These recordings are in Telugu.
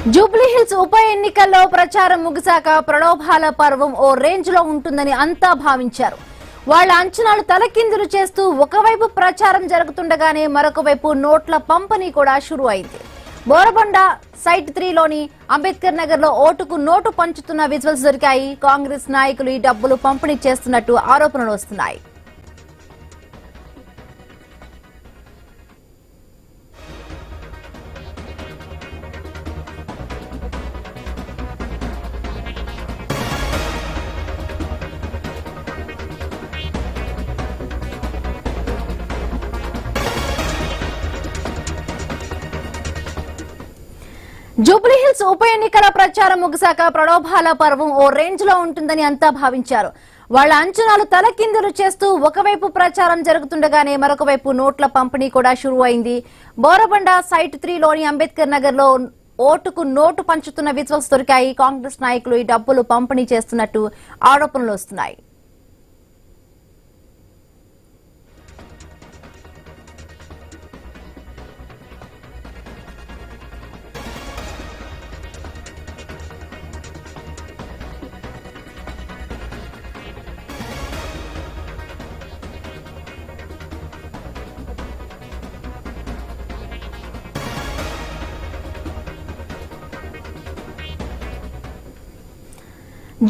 జూబ్లీహిల్స్ ఉప ఎన్నికల్లో ప్రచారం ముగిసాక ప్రలోభాల పర్వం ఓ రేంజ్ లో ఉంటుందని అంతా భావించారు. వాళ్ళ అంచనాలు తలకిందులు చేస్తూ ఒకవైపు ప్రచారం జరుగుతుండగానే మరొక వైపు నోట్ల పంపిణీ కూడా షురు అయింది. బోరబండ సైట్ 3లోని అంబేద్కర్ నగర్ లో ఓటుకు నోటు పంచుతున్న విజువల్స్ దొరికాయి. కాంగ్రెస్ నాయకులు ఈ డబ్బులు పంపిణీ చేస్తున్నట్టు ఆరోపణలు వస్తున్నాయి. జూబ్లీహిల్స్ ఉప ఎన్నికల ప్రచారం ముగిసాక ప్రలోభాల పర్వం ఓ రేంజ్ లో ఉంటుందని అంతా భావించారు. వాళ్ళ అంచనాలు తలకిందులు చేస్తూ ఒకవైపు ప్రచారం జరుగుతుండగానే మరొక వైపు నోట్ల పంపిణీ కూడా షురు అయింది. బోరబండ సైట్ 3లోని అంబేద్కర్ నగర్ లో ఓటుకు నోటు పంచుతున్న విజువల్స్ దొరికాయి. కాంగ్రెస్ నాయకులు ఈ డబ్బులు పంపిణీ చేస్తున్నట్టు ఆరోపణలు వస్తున్నాయి.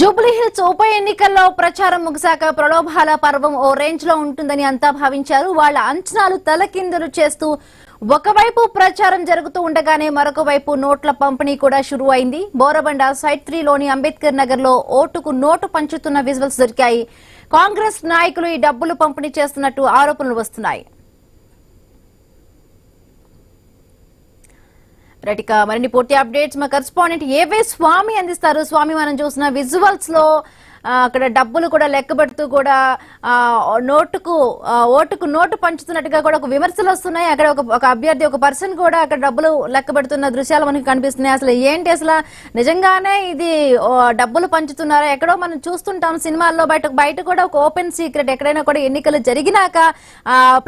జూబ్లీహిల్స్ ఉప ఎన్నికల్లో ప్రచారం ముగిసాక ప్రలోభాల పర్వం ఓ రేంజ్ లో ఉంటుందని అంతా భావించారు. వాళ్ళ అంచనాలు తలకిందులు చేస్తూ ఒకవైపు ప్రచారం జరుగుతూ ఉండగానే మరొక వైపు నోట్ల పంపిణీ కూడా షురు అయింది. బోరబండ సైట్ 3లోని అంబేద్కర్ నగర్ లో ఓటుకు నోటు పంచుతున్న విజువల్స్ దొరికాయి. కాంగ్రెస్ నాయకులు ఈ డబ్బులు పంపిణీ చేస్తున్నట్టు ఆరోపణలు వస్తున్నాయి. రైట్, మరిన్ని పూర్తి అప్డేట్స్ మా కరెస్పాండెంట్ ఏవే స్వామి అందిస్తారు. స్వామి, మనం చూసిన విజువల్స్ లో అక్కడ డబ్బులు కూడా లెక్క పెడుతూ కూడా ఓటుకు నోటు పంచుతున్నట్టుగా కూడా ఒక విమర్శలు వస్తున్నాయి. అక్కడ ఒక అభ్యర్థి, ఒక పర్సన్ కూడా అక్కడ డబ్బులు లెక్క పెడుతున్న దృశ్యాలు మనకి కనిపిస్తున్నాయి. అసలు ఏంటి, అసలు నిజంగానే ఇది డబ్బులు పంచుతున్నారా? ఎక్కడో మనం చూస్తుంటాం సినిమాల్లో, బయట కూడా ఒక ఓపెన్ సీక్రెట్, ఎక్కడైనా కూడా ఎన్నికలు జరిగినాక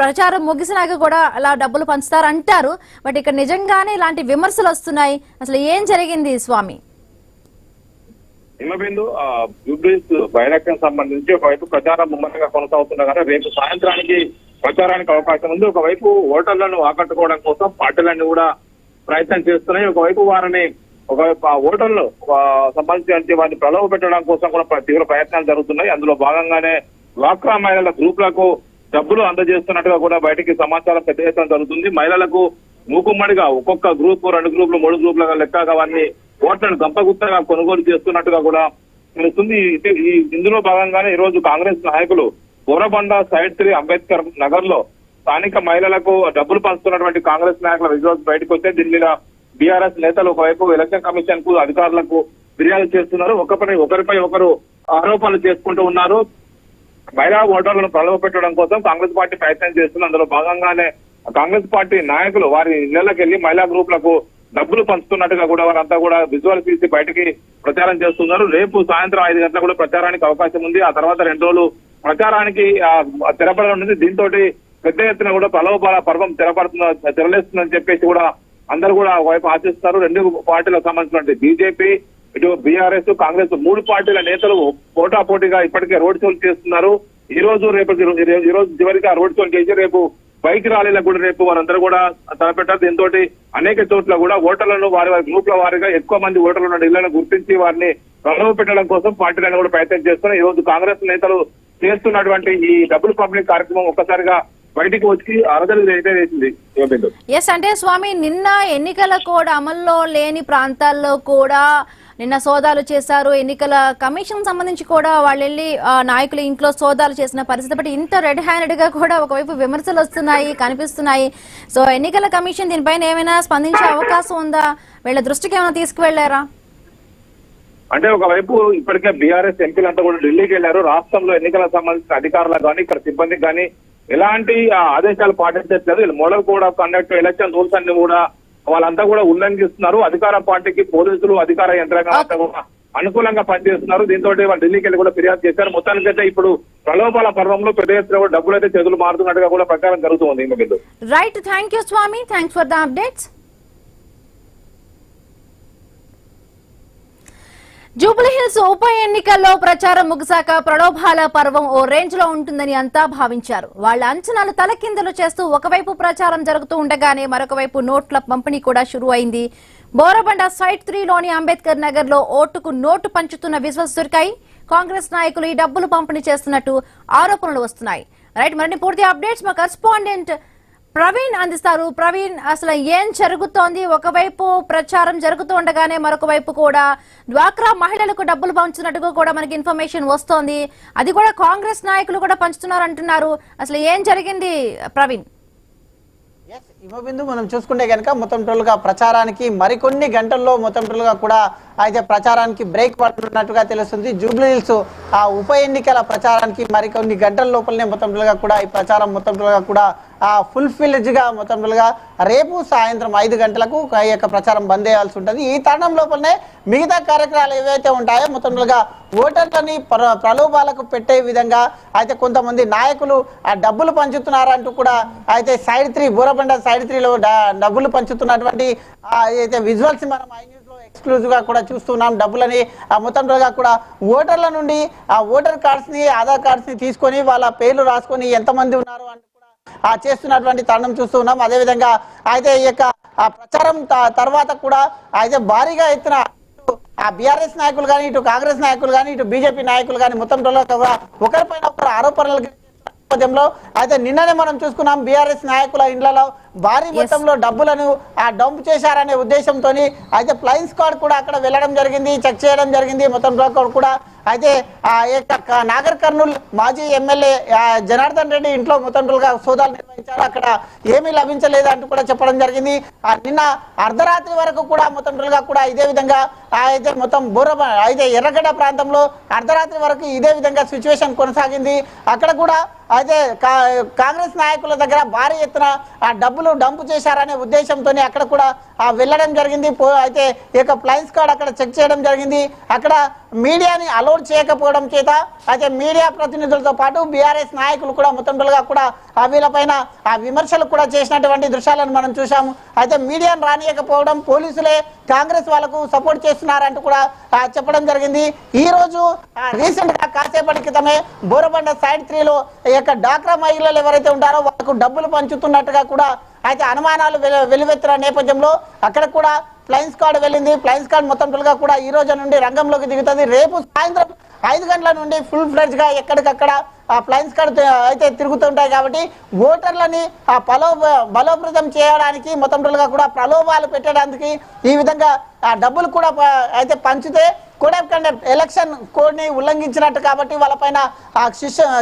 ప్రచారం ముగిసినాక కూడా అలా డబ్బులు పంచుతారంటారు. బట్ ఇక్కడ నిజంగానే ఇలాంటి విమర్శలు వస్తున్నాయి. అసలు ఏం జరిగింది స్వామి? హిమబిందు, జూబ్లీహిల్స్ బైలెక్షన్ సంబంధించి ఒకవైపు ప్రచారం ముమ్మరంగా కొనసాగుతున్నా కానీ రేపు సాయంత్రానికి ప్రచారానికి అవకాశం ఉంది. ఒకవైపు ఓటర్లను ఆకట్టుకోవడం కోసం పార్టీలన్నీ కూడా ప్రయత్నం చేస్తున్నాయి. ఒకవైపు వారిని ఓటర్లు సంబంధించి వారిని ప్రలోభ పెట్టడం కోసం కూడా తీవ్ర ప్రయత్నాలు జరుగుతున్నాయి. అందులో భాగంగానే డ్వాక్రా మహిళల గ్రూపులకు డబ్బులు అందజేస్తున్నట్టుగా కూడా బయటికి సమాచారం పెద్ద ఎత్తున జరుగుతుంది. మహిళలకు మూకుమ్మడిగా ఒక్కొక్క గ్రూప్, 2 గ్రూపులు, 3 గ్రూపులుగా లెక్కగా వారిని ఓట్లను గంపగుత్తగా కొనుగోలు చేస్తున్నట్టుగా కూడా తెలుస్తుంది. ఇందులో భాగంగానే ఈ రోజు కాంగ్రెస్ నాయకులు బోరబండ సైట్ 3 అంబేద్కర్ నగర్ లో స్థానిక మహిళలకు డబ్బులు పంచుతున్నటువంటి కాంగ్రెస్ నాయకుల విజువల్స్ బయటకు వస్తే దీని మీద బీఆర్ఎస్ నేతలు ఒకవైపు ఎలక్షన్ కమిషన్ కు అధికారులకు ఫిర్యాదు చేస్తున్నారు. ఒకరిపై ఒకరు ఆరోపణలు చేసుకుంటూ ఉన్నారు. మహిళా ఓటర్లను ప్రలోభ పెట్టడం కోసం కాంగ్రెస్ పార్టీ ప్రయత్నం చేస్తుంది. అందులో భాగంగానే కాంగ్రెస్ పార్టీ నాయకులు వారి ఇళ్లకు వెళ్లి మహిళా గ్రూపులకు డబ్బులు పంచుతున్నట్టుగా కూడా వారంతా కూడా విజువల్ తీసి బయటికి ప్రచారం చేస్తున్నారు. రేపు సాయంత్రం 5 గంటలకు కూడా ప్రచారానికి అవకాశం ఉంది. ఆ తర్వాత 2 రోజులు ప్రచారానికి తెరపడనుంది. దీంతో పెద్ద ఎత్తున కూడా ప్రలోభాల పర్వం తెరలేస్తుందని చెప్పేసి కూడా అందరూ కూడా ఒకవైపు ఆశిస్తున్నారు. 2 పార్టీలకు సంబంధించినటువంటి బీజేపీ, ఇటు బీఆర్ఎస్, కాంగ్రెస్ 3 పార్టీల నేతలు పోటాపోటీగా ఇప్పటికే రోడ్ షోలు చేస్తున్నారు. ఈ రోజు చివరికి ఆ రోడ్ షోలు చేసి రేపు బైక్ ర్యాలీలకు కూడా రేపు వారందరూ కూడా తలపెట్టారు. దీంతో అనేక చోట్ల కూడా ఓటర్లను వారి గ్రూప్ల వారిగా ఎక్కువ మంది ఓటర్లు ఉన్న ఇళ్లను గుర్తించి వారిని ప్రలోభ పెట్టడం కోసం పార్టీలను కూడా ప్రయత్నం చేస్తున్నారు. ఈ రోజు కాంగ్రెస్ నేతలు చేస్తున్నటువంటి ఈ డబ్బులు పంపిణీ కార్యక్రమం ఒక్కసారిగా బయటికి వచ్చి అరదలు వేసింది. ఎస్, అంటే స్వామి, నిన్న ఎన్నికల కోడ్ అమల్లో లేని ప్రాంతాల్లో కూడా నిన్న సోదాలు చేశారు. ఎన్నికల కమిషన్ సంబంధించి కూడా వాళ్ళు వెళ్ళి నాయకుల ఇంట్లో సోదాలు చేసిన పరిస్థితి. బట్ ఇంత రెడ్ హ్యాండెడ్ గా కూడా ఒకవైపు విమర్శలు వస్తున్నాయి, కనిపిస్తున్నాయి. సో ఎన్నికల కమిషన్ దీనిపైన ఏమైనా స్పందించే అవకాశం ఉందా? వీళ్ళ దృష్టికి ఏమైనా తీసుకువెళ్లారా? అంటే ఒకవైపు ఇప్పటికే బీఆర్ఎస్ ఎంపీలంతా కూడా ఢిల్లీకి వెళ్లారు. రాష్ట్రంలో ఎన్నికలకు సంబంధించిన అధికారులకు కానీ ఇక్కడ సిబ్బందికి కానీ ఎలాంటి ఆదేశాలు పాటించట్లేదు. Model code of conduct, election rules అన్ని కూడా వాళ్ళంతా కూడా ఉల్లంఘిస్తున్నారు. అధికార పార్టీకి పోలీసులు, అధికార యంత్రాంగం అంతా కూడా అనుకూలంగా పనిచేస్తున్నారు. దీంతో వాళ్ళు ఢిల్లీకి వెళ్ళి కూడా ఫిర్యాదు చేశారు. మొత్తానికైతే ఇప్పుడు ప్రలోభాల పర్వంలో పెద్ద ఎత్తున డబ్బులు అయితే చేతులు మారుతున్నట్టుగా కూడా ప్రచారం జరుగుతుంది. Right, thank you Swamy, thanks for the updates. Jubilee Hills ఉప ఎన్నికల్లో ప్రచారం ముగిసాక ప్రలోభాల పర్వం ఓ రేంజ్ లో ఉంటుందని అంతా భావించారు. వాళ్ళ అంచనాలు తలకిందులు చేస్తూ ఒకవైపు ప్రచారం జరుగుతూ ఉండగానే మరొక వైపు నోట్ల పంపిణీ కూడా షురూ అయింది. బోరబండ సైట్ 3 లోని అంబేద్కర్ నగర్ లో ఓటుకు నోటు పంచుతున్న విశ్వాస్ దొరికాయి. కాంగ్రెస్ నాయకులు ఈ డబ్బులు పంపిణీ చేస్తున్నట్టు ఆరోపణలు వస్తున్నాయి. రైట్, మరిన్ని పూర్తి అప్డేట్స్ మా కరెస్పాండెంట్ ప్రవీణ్ అందిస్తారు. ప్రవీణ్, అసలు ఏం జరుగుతోంది? ఒకవైపు ప్రచారం జరుగుతూ ఉండగానే మరొక వైపు కూడా డ్వాక్రా మహిళలకు డబ్బులు పంచుతున్నట్టుగా కూడా మనకి ఇన్ఫర్మేషన్ వస్తోంది. అది కూడా కాంగ్రెస్ నాయకులు కూడా పంచుతున్నారు అంటున్నారు. అసలు ఏం జరిగింది ప్రవీణ్? హిమబిందు మనం చూసుకుంటే కనుక మొత్తం టోల్గా ప్రచారానికి మరికొన్ని గంటల్లో మొత్తం టోల్గా కూడా అయితే ప్రచారానికి బ్రేక్ పడుతున్నట్టుగా తెలుస్తుంది. జూబ్లీహిల్స్ ఆ ఉప ఎన్నికల ప్రచారానికి మరికొన్ని గంటల లోపలనే మొత్తం టోల్గా కూడా ఈ ప్రచారం మొత్తం టోల్గా కూడా ఫుల్ఫిల్డ్గా మొత్తం టోల్గా రేపు సాయంత్రం 5 గంటలకు ఈ యొక్క ప్రచారం బంద్ చేయాల్సి ఉంటుంది. ఈ తరుణం లోపలనే మిగతా కార్యక్రమాలు ఏవైతే ఉంటాయో మొత్తం టోల్గా ఓటర్లని ప్రలోభాలకు పెట్టే విధంగా అయితే కొంతమంది నాయకులు ఆ డబ్బులు పంచుతున్నారంటూ కూడా అయితే సైడ్ 3 బోరబండ సైడ్ 3లో డబ్బులు పంచుతున్నటువంటి అయితే విజువల్స్ మనం ఎక్స్క్లూజివ్ గా కూడా చూస్తున్నాం. డబ్బులని మొత్తం కూడా ఓటర్ల నుండి ఆ ఓటర్ కార్డ్స్ ని ఆధార్ కార్డ్స్ ని తీసుకొని వాళ్ళ పేర్లు రాసుకొని ఎంతమంది ఉన్నారు అంటూ కూడా చేస్తున్నటువంటి తరుణం చూస్తున్నాం. అదేవిధంగా అయితే ఈ యొక్క ప్రచారం తర్వాత కూడా అయితే భారీగా ఎత్తున ఆ బీఆర్ఎస్ నాయకులు కానీ ఇటు కాంగ్రెస్ నాయకులు కానీ ఇటు బీజేపీ నాయకులు కానీ మొత్తం ఒకరిపైన ఒకరు ఆరోపణలు నేపథ్యంలో అయితే నిన్ననే మనం చూసుకున్నాం బీఆర్ఎస్ నాయకుల ఇండ్లలో భారీ మొత్తంలో డబ్బులను డంప్ చేశారనే ఉద్దేశంతో అయితే ఫ్లయింగ్ స్క్వాడ్ కూడా అక్కడ వెళ్ళడం జరిగింది, చెక్ చేయడం జరిగింది. మొత్తం కూడా అయితే నాగర్ కర్నూల్ మాజీ ఎమ్మెల్యే జనార్దన్ రెడ్డి ఇంట్లో మొత్తం సోదాలు నిర్వహించారు. అక్కడ ఏమీ లభించలేదు అంటూ కూడా చెప్పడం జరిగింది. నిన్న అర్ధరాత్రి వరకు కూడా మొత్తం కూడా ఇదే విధంగా అయితే మొత్తం అయితే ఎర్రగడ్డ ప్రాంతంలో అర్ధరాత్రి వరకు ఇదే విధంగా సిచ్యువేషన్ కొనసాగింది. అక్కడ కూడా అయితే కాంగ్రెస్ నాయకుల దగ్గర భారీ ఎత్తున ఆ డబ్బులు డంప్ చేశారనే ఉద్దేశంతో అక్కడ కూడా వెళ్ళడం జరిగింది. అయితే ఈ యొక్క ఫ్లయింగ్ స్క్వాడ్ అక్కడ చెక్ చేయడం జరిగింది. అక్కడ మీడియాని అలౌడ్ చేయకపోవడం చేత అయితే మీడియా ప్రతినిధులతో పాటు బీఆర్ఎస్ నాయకులు కూడా మొత్తం కూడా వీళ్ళపైన విమర్శలు కూడా చేసినటువంటి దృశ్యాలను మనం చూసాము. అయితే మీడియాను రానియకపోవడం, పోలీసులే కాంగ్రెస్ వాళ్ళకు సపోర్ట్ చేస్తున్నారంటూ కూడా చెప్పడం జరిగింది. ఈ రోజు రీసెంట్ గా కాసేపటి క్రితమే బోరబండ సైడ్ 3లో ఈ యొక్క డాక్రా మహిళలు ఎవరైతే ఉంటారో వాళ్ళకు డబ్బులు పంచుతున్నట్టుగా కూడా అయితే అనుమానాలు వెలువెత్తిన నేపథ్యంలో అక్కడ కూడా ఫ్లయింగ్ స్క్వాడ్ వెళ్ళింది. ఫ్లయింగ్ స్క్వాడ్ మొత్తం కూడా ఈ రోజు నుండి రంగంలోకి దిగుతుంది. రేపు సాయంత్రం 5 గంటల నుండి ఫుల్ ఫ్లెడ్జ్ గా ఎక్కడికక్కడ ఆ ఫ్లయింగ్ స్క్వాడ్ అయితే తిరుగుతుంటాయి. కాబట్టి ఓటర్లని బలోపృతం చేయడానికి మొత్తం కూడా ప్రలోభాలు పెట్టడానికి ఈ విధంగా ఆ డబ్బులు కూడా అయితే పంచితే code of conduct election code ని ఉల్లంఘించినట్టు కాబట్టి వాళ్ళపైన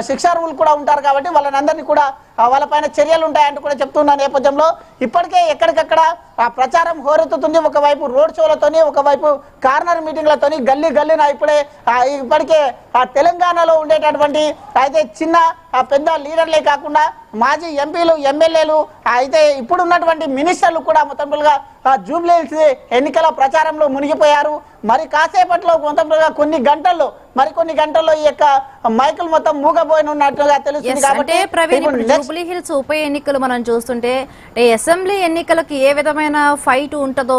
శిక్షా రూల్ కూడా ఉంటారు. కాబట్టి వాళ్ళందరినీ కూడా వాళ్ళపైన చర్యలు ఉంటాయంటూ కూడా చెప్తున్న నేపథ్యంలో ఇప్పటికే ఎక్కడికక్కడ ఆ ప్రచారం హోరెత్తుతుంది. ఒకవైపు రోడ్ షోలతోని, ఒకవైపు కార్నర్ మీటింగ్లతోని గల్లీన ఇప్పటికే ఆ తెలంగాణలో ఉండేటటువంటి అయితే చిన్న పెద్ద లీడర్లే కాకుండా మాజీ ఎంపీలు, ఎమ్మెల్యేలు అయితే ఇప్పుడు ఉన్నటువంటి మినిస్టర్లు కూడా మొత్తంగా జూబ్లీహిల్స్ ఎన్నికల ప్రచారంలో మునిగిపోయారు. మరి కాసేపట్లో మరికొన్ని గంటల్లో ఈ యొక్క మైకులు మొత్తం మూగబోయినట్టుగా తెలుస్తుంది. కాబట్టి జూబ్లీహిల్స్ ఉప ఎన్నికలు మనం చూస్తుంటే అసెంబ్లీ ఎన్నికలకు ఏ విధమైన ఫైట్ ఉంటుందో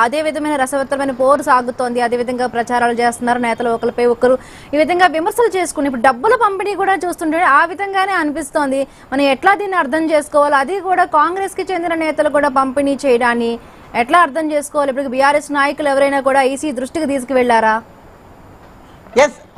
అదే విధమైన రసవత్తరమైన పోరు సాగుతోంది. అదే విధంగా ప్రచారాలు చేస్తున్నారు నేతలు, ఒకరిపై ఒకరు ఈ విధంగా విమర్శలు చేసుకుని ఇప్పుడు డబ్బుల పంపిణీ కూడా చూస్తుంటే ఆ విధంగానే అనిపిస్తోంది. మనం ఎట్లా దీన్ని అర్థం చేసుకోవాలి? అది కూడా కాంగ్రెస్ కి చెందిన నేతలు కూడా పంపిణీ చేయడాన్ని ఎట్లా అర్థం చేసుకోవాలి? ఇప్పుడు బీఆర్ఎస్ నాయకులు ఎవరైనా కూడా ఈసీ దృష్టికి తీసుకువెళ్లారా?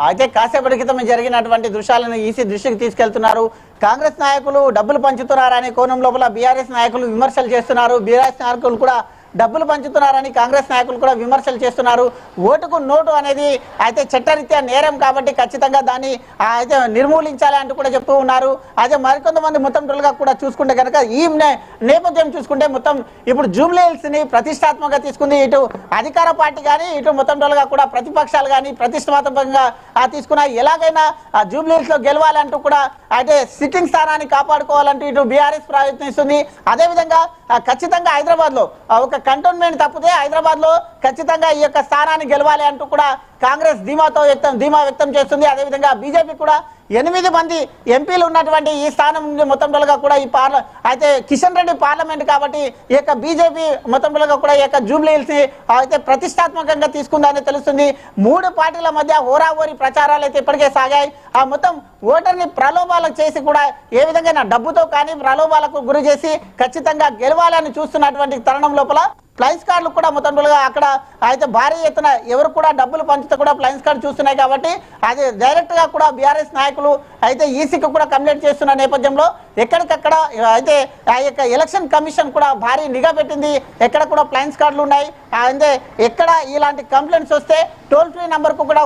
అయితే కాసేపటి క్రితం జరిగినటువంటి దృశ్యాలను ఈసీ దృష్టికి తీసుకెళ్తున్నారు. కాంగ్రెస్ నాయకులు డబ్బులు పంచుతున్నారనే కోణం లోపల బీఆర్ఎస్ నాయకులు విమర్శలు చేస్తున్నారు. బీఆర్ఎస్ నాయకులు కూడా డబ్బులు పంచుతున్నారని కాంగ్రెస్ నాయకులు కూడా విమర్శలు చేస్తున్నారు. ఓటుకు నోటు అనేది అయితే చట్టరీత్యా నేరం కాబట్టి ఖచ్చితంగా దాన్ని అయితే నిర్మూలించాలి అంటూ కూడా చెప్తూ ఉన్నారు. అయితే మరికొంతమంది మొత్తం కూడా చూసుకుంటే కనుక ఈ నేపథ్యం చూసుకుంటే మొత్తం ఇప్పుడు జూబ్లీహిల్స్ ని ప్రతిష్టాత్మకంగా తీసుకుంది. ఇటు అధికార పార్టీ కానీ ఇటు మొత్తం కూడా ప్రతిపక్షాలు కానీ ప్రతిష్టాత్మకంగా తీసుకున్న ఎలాగైనా జూబ్లీహిల్స్ లో గెలవాలంటూ కూడా అయితే సిట్టింగ్ స్థానాన్ని కాపాడుకోవాలంటూ ఇటు బీఆర్ఎస్ ప్రయత్నిస్తుంది. అదేవిధంగా ఖచ్చితంగా హైదరాబాద్ లో ఒక కంటోన్మెంట్ తప్పితే హైదరాబాద్ లో ఖచ్చితంగా ఈ యొక్క స్థానాన్ని గెలవాలి అంటూ కూడా కాంగ్రెస్ ధీమా వ్యక్తం చేస్తుంది. అదేవిధంగా బీజేపీ కూడా 8 మంది ఎంపీలు ఉన్నటువంటి ఈ స్థానం నుండి మొత్తం కూడా ఈ అయితే కిషన్ రెడ్డి పార్లమెంట్ కాబట్టి ఈ యొక్క బీజేపీ మొత్తం కూడా ఈ యొక్క జూబ్లీ హిల్స్ ని అయితే ప్రతిష్టాత్మకంగా తీసుకుందని తెలుస్తుంది. 3 పార్టీల మధ్య హోరాహోరీ ప్రచారాలు అయితే ఇప్పటికే సాగాయి. ఆ మొత్తం ఓటర్ని ప్రలోభాలకు చేసి కూడా ఏ విధంగా డబ్బుతో కానీ ప్రలోభాలకు గురి చేసి ఖచ్చితంగా గెలవాలని చూస్తున్నటువంటి తరుణం లోపల ఫ్లైన్స్ కార్డులు కూడా మొత్తం అక్కడ అయితే భారీ ఎత్తున ఎవరు కూడా డబ్బులు పంచుతూ కూడా ఫ్లైన్స్ కార్డు చూస్తున్నాయి కాబట్టి అది డైరెక్ట్ గా కూడా బీఆర్ఎస్ నాయకులు అయితే ఈసీకి కూడా కంప్లైంట్ చేస్తున్న నేపథ్యంలో ఎక్కడికక్కడ అయితే ఆ యొక్క ఎలక్షన్ కమిషన్ కూడా భారీ నిఘా పెట్టింది. ఎక్కడ కూడా ఫ్లైన్స్ కార్డులు ఉన్నాయి. అంటే ఎక్కడ ఇలాంటి కంప్లైంట్స్ వస్తే టోల్ ఫ్రీ నంబర్ కు కూడా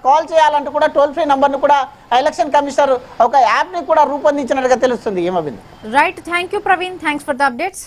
కాల్ చేయాలంటూ కూడా టోల్ ఫ్రీ నంబర్ ను కూడా ఎలక్షన్ కమిషనర్ ఒక యాప్ ని కూడా రూపొందించినట్టుగా తెలుస్తుంది. ఏమబిందు right, thank you Praveen, thanks for the updates.